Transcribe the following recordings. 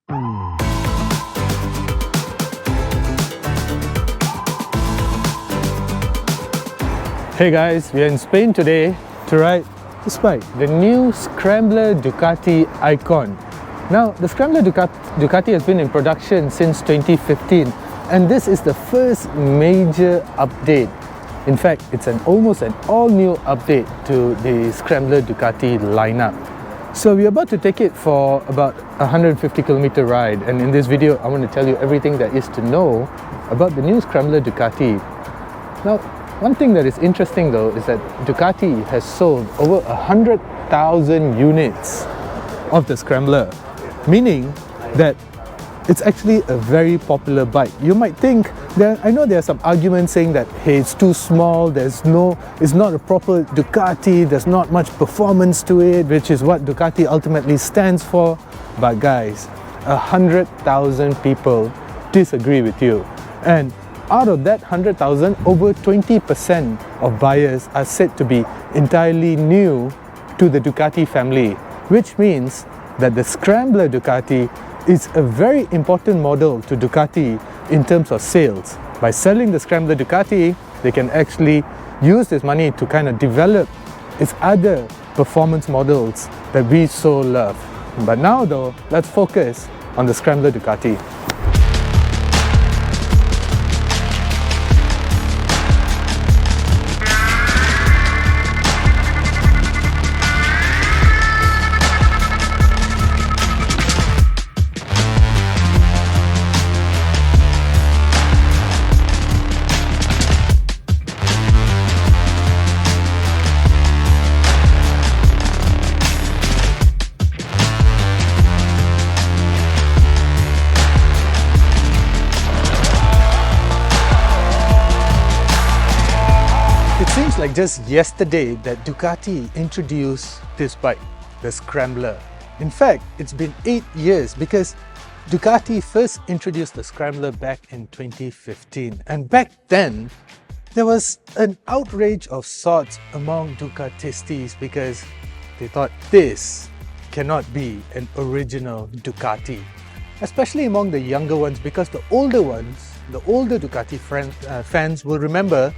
Hey guys, we are in Spain today to ride this bike, the new Scrambler Ducati Icon. Now, the Scrambler Ducati has been in production since 2015, and this is the first major update. In fact, it's almost an all-new update to the Scrambler Ducati lineup. So we're about to take it for about a 150km ride, and in this video I want to tell you everything there is to know about the new Scrambler Ducati. Now, one thing that is interesting though is that Ducati has sold over 100,000 units of the Scrambler, meaning that it's actually a very popular bike. You might think I know there are some arguments saying that hey, it's too small, it's not a proper Ducati, there's not much performance to it, which is what Ducati ultimately stands for. But guys, 100,000 people disagree with you, and out of that 100,000, over 20% of buyers are said to be entirely new to the Ducati family, which means that the Scrambler Ducati is a very important model to Ducati in terms of sales. By selling the Scrambler Ducati, they can actually use this money to kind of develop its other performance models that we so love. But now though, let's focus on the Scrambler Ducati. It seems like just yesterday that Ducati introduced this bike, the Scrambler. In fact, it's been 8 years because Ducati first introduced the Scrambler back in 2015. And back then, there was an outrage of sorts among Ducatistas because they thought this cannot be an original Ducati. Especially among the younger ones, because the older Ducati fans will remember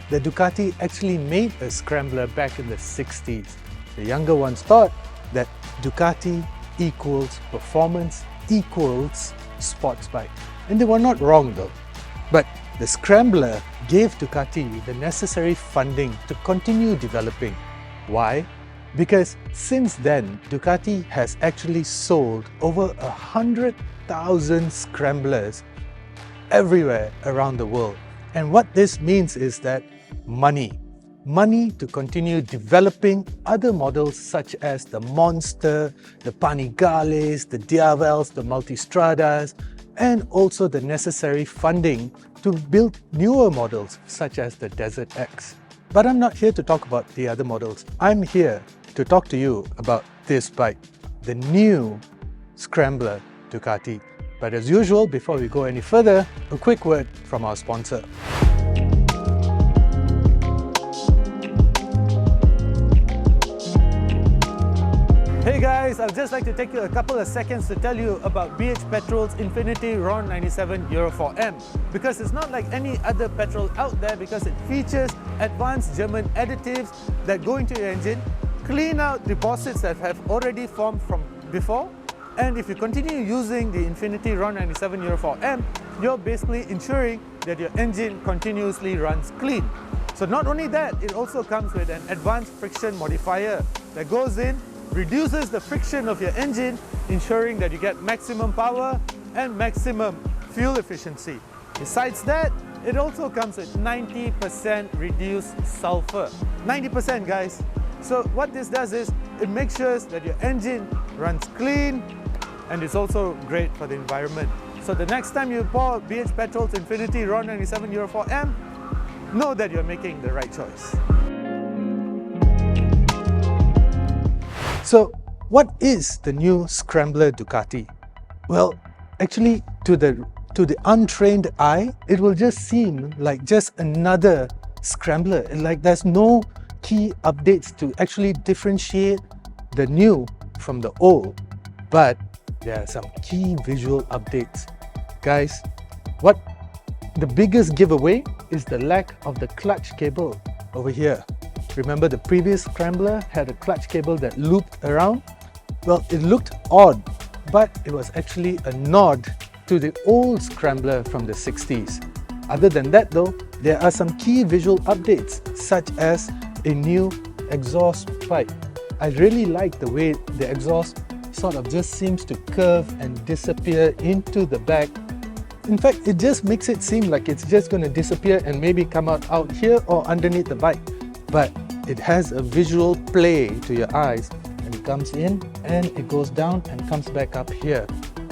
that Ducati actually made a Scrambler back in the 60s. The younger ones thought that Ducati equals performance equals sports bike. And they were not wrong though. But the Scrambler gave Ducati the necessary funding to continue developing. Why? Because since then, Ducati has actually sold over 100,000 Scramblers everywhere around the world. And what this means is that money to continue developing other models such as the Monster, the Panigales, the Diavels, the Multistradas, and also the necessary funding to build newer models such as the Desert X. But I'm not here to talk about the other models. I'm here to talk to you about this bike, the new Scrambler Ducati. But as usual, before we go any further, a quick word from our sponsor. Hey guys, I'd just like to take you a couple of seconds to tell you about BH Petrol's Infinity RON 97 Euro 4M, because it's not like any other petrol out there, because it features advanced German additives that go into your engine, clean out deposits that have already formed from before, and if you continue using the Infinity RON 97 Euro 4M, you're basically ensuring that your engine continuously runs clean. So not only that, it also comes with an advanced friction modifier that goes in, reduces the friction of your engine, ensuring that you get maximum power and maximum fuel efficiency. Besides that, it also comes with 90% reduced sulfur. 90% guys! So what this does is, it makes sure that your engine runs clean, and it's also great for the environment. So the next time you pour BH Petrol's Infinity RON 97 Euro 4M, know that you're making the right choice. So what is the new Scrambler Ducati? Well, actually to the untrained eye, it will just seem like just another Scrambler. Like there's no key updates to actually differentiate the new from the old. But there are some key visual updates. Guys, what the biggest giveaway is the lack of the clutch cable over here. Remember the previous Scrambler had a clutch cable that looped around? Well, it looked odd, but it was actually a nod to the old Scrambler from the 60s. Other than that though, there are some key visual updates such as a new exhaust pipe. I really like the way the exhaust sort of just seems to curve and disappear into the back. In fact, it just makes it seem like it's just going to disappear and maybe come out here or underneath the bike. But it has a visual play to your eyes, and it comes in and it goes down and comes back up here.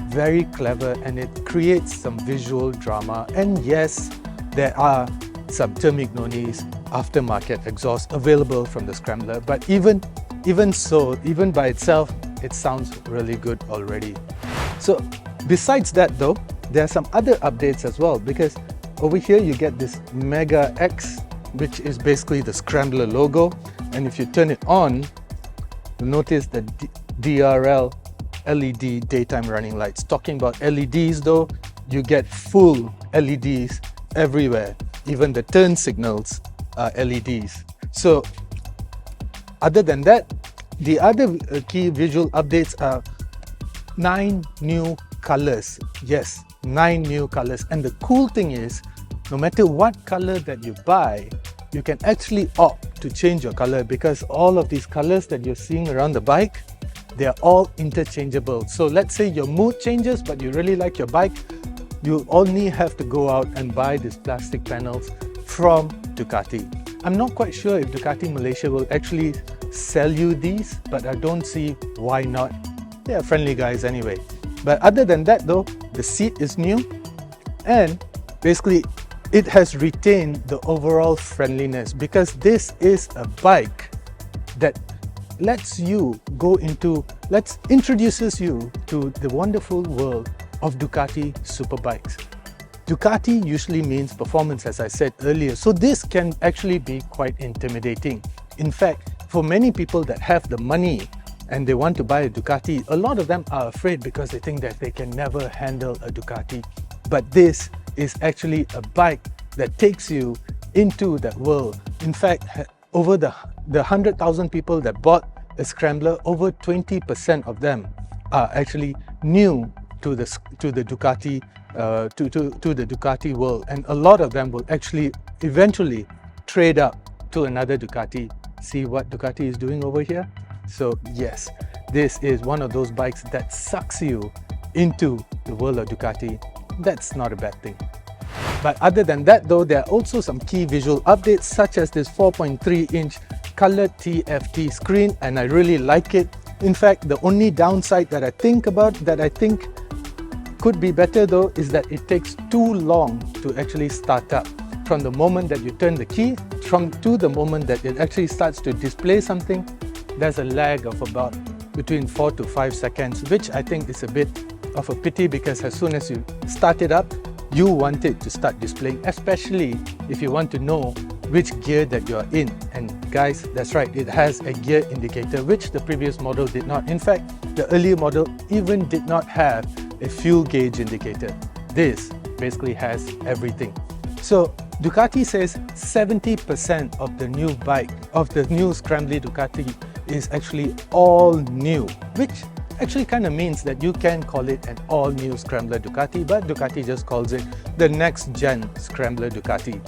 Very clever, and it creates some visual drama. And yes, there are some Termignonis aftermarket exhaust available from the Scrambler, but even so, even by itself, it sounds really good already. So besides that though, there are some other updates as well, because over here you get this Mega X, which is basically the Scrambler logo, and if you turn it on, you'll notice the DRL LED daytime running lights. Talking about LEDs though, you get full LEDs everywhere. Even the turn signals are LEDs. So other than that, the other key visual updates are 9 new colors. Yes, 9 new colors. And the cool thing is, no matter what color that you buy, you can actually opt to change your color, because all of these colors that you're seeing around the bike, they are all interchangeable. So let's say your mood changes, but you really like your bike, you only have to go out and buy these plastic panels from Ducati. I'm not quite sure if Ducati Malaysia will actually sell you these, but I don't see why not. They are friendly guys anyway. But other than that though, the seat is new, and basically it has retained the overall friendliness, because this is a bike that introduces you to the wonderful world of Ducati superbikes. Ducati usually means performance, as I said earlier, so this can actually be quite intimidating. In fact, for many people that have the money and they want to buy a Ducati, a lot of them are afraid because they think that they can never handle a Ducati. But this is actually a bike that takes you into that world. In fact, over the 100,000 people that bought a Scrambler, over 20% of them are actually new to the Ducati to the Ducati world, and a lot of them will actually eventually trade up to another Ducati. See what Ducati is doing over here? So yes, this is one of those bikes that sucks you into the world of Ducati. That's not a bad thing. But other than that though, there are also some key visual updates, such as this 4.3-inch colored TFT screen, and I really like it. In fact, the only downside that I think could be better though is that it takes too long to actually start up. From the moment that you turn the key to the moment that it actually starts to display something, there's a lag of about between 4 to 5 seconds, which I think is a bit of a pity, because as soon as you start it up, you want it to start displaying, especially if you want to know which gear that you're in. And guys, that's right, it has a gear indicator, which the previous model did not. In fact, the earlier model even did not have a fuel gauge indicator. This basically has everything. So Ducati says 70% of the new bike, of the new Scrambler Ducati, is actually all new, which actually kind of means that you can call it an all-new Scrambler Ducati, but Ducati just calls it the next-gen Scrambler Ducati.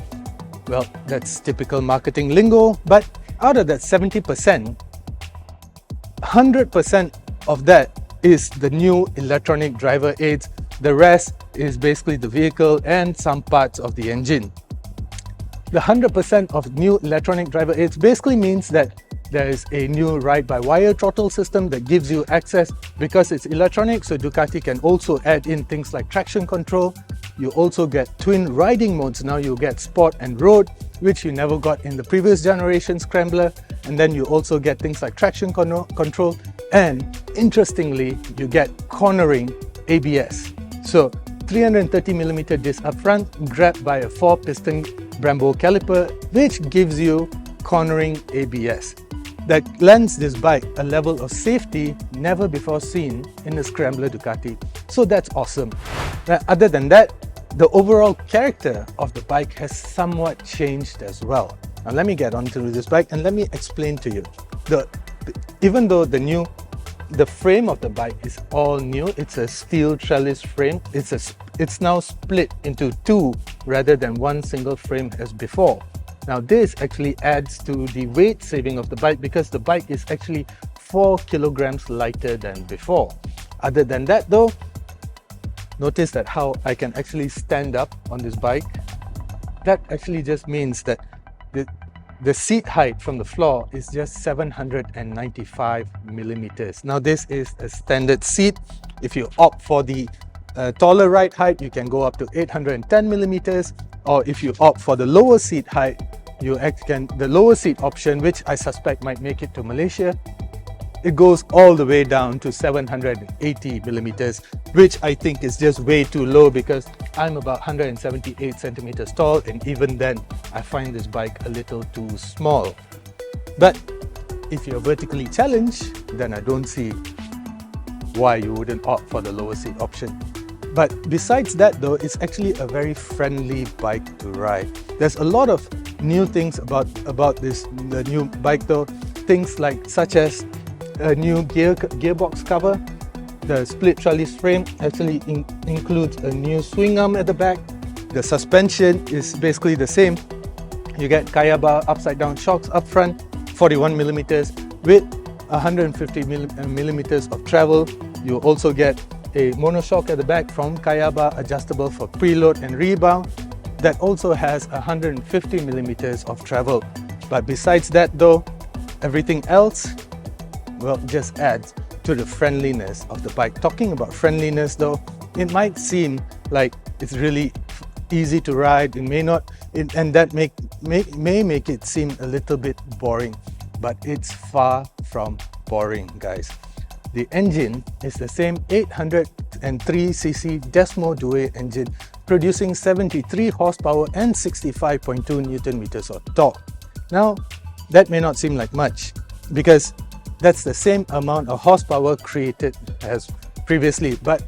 Well, that's typical marketing lingo, but out of that 70%, 100% of that is the new electronic driver aids. The rest is basically the vehicle and some parts of the engine. The 100% of new electronic driver aids basically means that there is a new ride-by-wire throttle system that gives you access, because it's electronic, so Ducati can also add in things like traction control. You also get twin riding modes. Now you get Sport and Road, which you never got in the previous generation Scrambler. And then you also get things like traction control, and interestingly, you get cornering ABS. So 330mm disc up front, grabbed by a 4-piston Brembo caliper, which gives you cornering ABS. that lends this bike a level of safety never before seen in the Scrambler Ducati. So that's awesome. Other than that, the overall character of the bike has somewhat changed as well. Now let me get onto this bike and let me explain to you. Even though the frame of the bike is all new, it's a steel trellis frame. It's now split into two rather than one single frame as before. Now this actually adds to the weight saving of the bike because the bike is actually 4 kilograms lighter than before. Other than that though, notice that how I can actually stand up on this bike. That actually just means that the seat height from the floor is just 795 millimeters. Now this is a standard seat. If you opt for the taller ride height, you can go up to 810 millimeters, or if you opt for the lower seat height, the lower seat option, which I suspect might make it to Malaysia, it goes all the way down to 780 millimeters, which I think is just way too low because I'm about 178 centimeters tall, and even then I find this bike a little too small. But if you're vertically challenged, then I don't see why you wouldn't opt for the lower seat option. But besides that though, it's actually a very friendly bike to ride. There's a lot of new things about the new bike though, things like such as a new gearbox cover. The split trellis frame actually includes a new swing arm at the back. The suspension is basically the same. You get Kayaba upside down shocks up front, 41 millimeters with 150 millimeters of travel. You also get a monoshock at the back from Kayaba, adjustable for preload and rebound. That also has 150 millimeters of travel. But besides that though, everything else, well, just adds to the friendliness of the bike. Talking about friendliness though, it might seem like it's really easy to ride, it may not, and that may make it seem a little bit boring, but it's far from boring, guys. The engine is the same 803cc Desmo Due engine, producing 73 horsepower and 65.2 Newton meters of torque. Now, that may not seem like much because that's the same amount of horsepower created as previously, but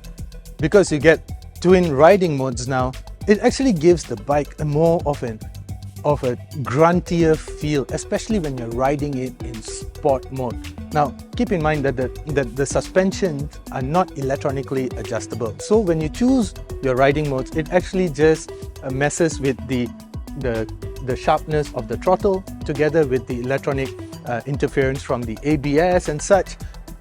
because you get twin riding modes now, it actually gives the bike a more of a gruntier feel, especially when you're riding it in sport mode. Now, keep in mind that the suspensions are not electronically adjustable. So when you choose your riding modes, it actually just messes with the sharpness of the throttle together with the electronic interference from the ABS and such.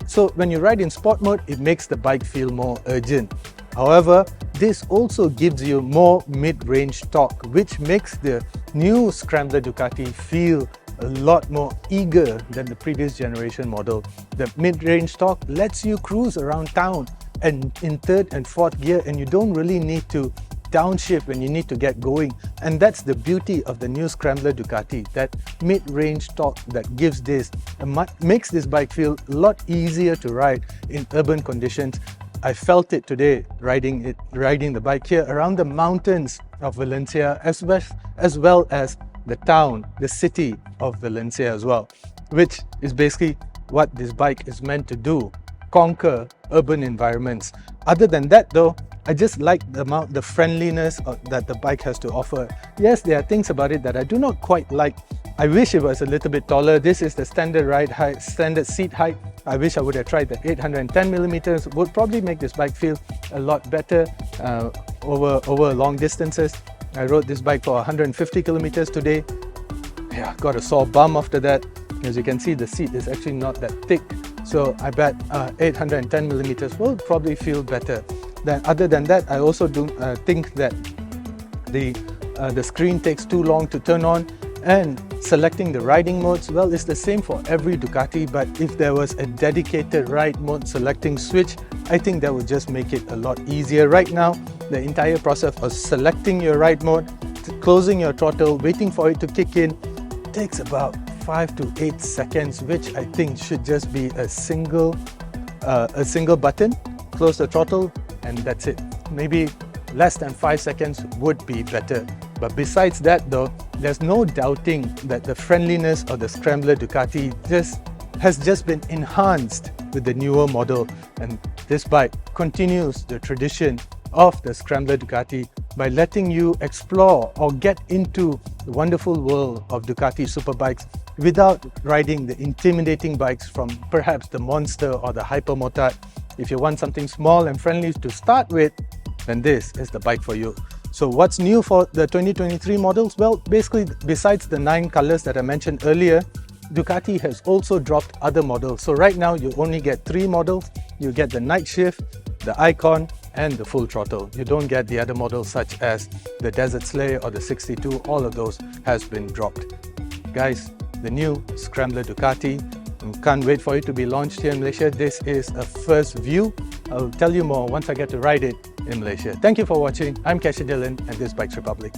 So when you ride in sport mode, it makes the bike feel more urgent. However, this also gives you more mid-range torque, which makes the new Scrambler Ducati feel a lot more eager than the previous generation model. The mid-range torque lets you cruise around town and in third and fourth gear, and you don't really need to downshift when you need to get going. And that's the beauty of the new Scrambler Ducati, that mid-range torque that gives makes this bike feel a lot easier to ride in urban conditions. I felt it today riding the bike here around the mountains of Valencia, as well as the town, the city of Valencia as well, which is basically what this bike is meant to do, conquer urban environments. Other than that though, I just like the friendliness that the bike has to offer. Yes, there are things about it that I do not quite like. I wish it was a little bit taller. This is the standard ride height, standard seat height. I wish I would have tried the 810 millimeters. Would probably make this bike feel a lot better over long distances. I rode this bike for 150 kilometers today. Yeah, got a sore bum after that. As you can see, the seat is actually not that thick. So I bet 810 millimeters will probably feel better. Then, other than that, I also do think that the screen takes too long to turn on. And selecting the riding modes, well, it's the same for every Ducati, but if there was a dedicated ride mode selecting switch, I think that would just make it a lot easier. Right now, the entire process of selecting your ride mode, closing your throttle, waiting for it to kick in, takes about 5 to 8 seconds, which I think should just be a single button, close the throttle, and that's it. Maybe less than 5 seconds would be better. But besides that though, there's no doubting that the friendliness of the Scrambler Ducati just has just been enhanced with the newer model, and this bike continues the tradition of the Scrambler Ducati by letting you explore or get into the wonderful world of Ducati superbikes without riding the intimidating bikes from perhaps the Monster or the Hypermotard. If you want something small and friendly to start with, then this is the bike for you. So what's new for the 2023 models? Well, basically, besides the 9 colors that I mentioned earlier, Ducati has also dropped other models. So right now you only get 3 models. You get the Night Shift, the Icon, and the Full Throttle. You don't get the other models such as the Desert Sleigh or the 62. All of those has been dropped. Guys, the new Scrambler Ducati, can't wait for it to be launched here in Malaysia. This is a first view. I'll tell you more once I get to ride it in Malaysia. Thank you for watching. I'm Cashier Dylan and this is Bikes Republic.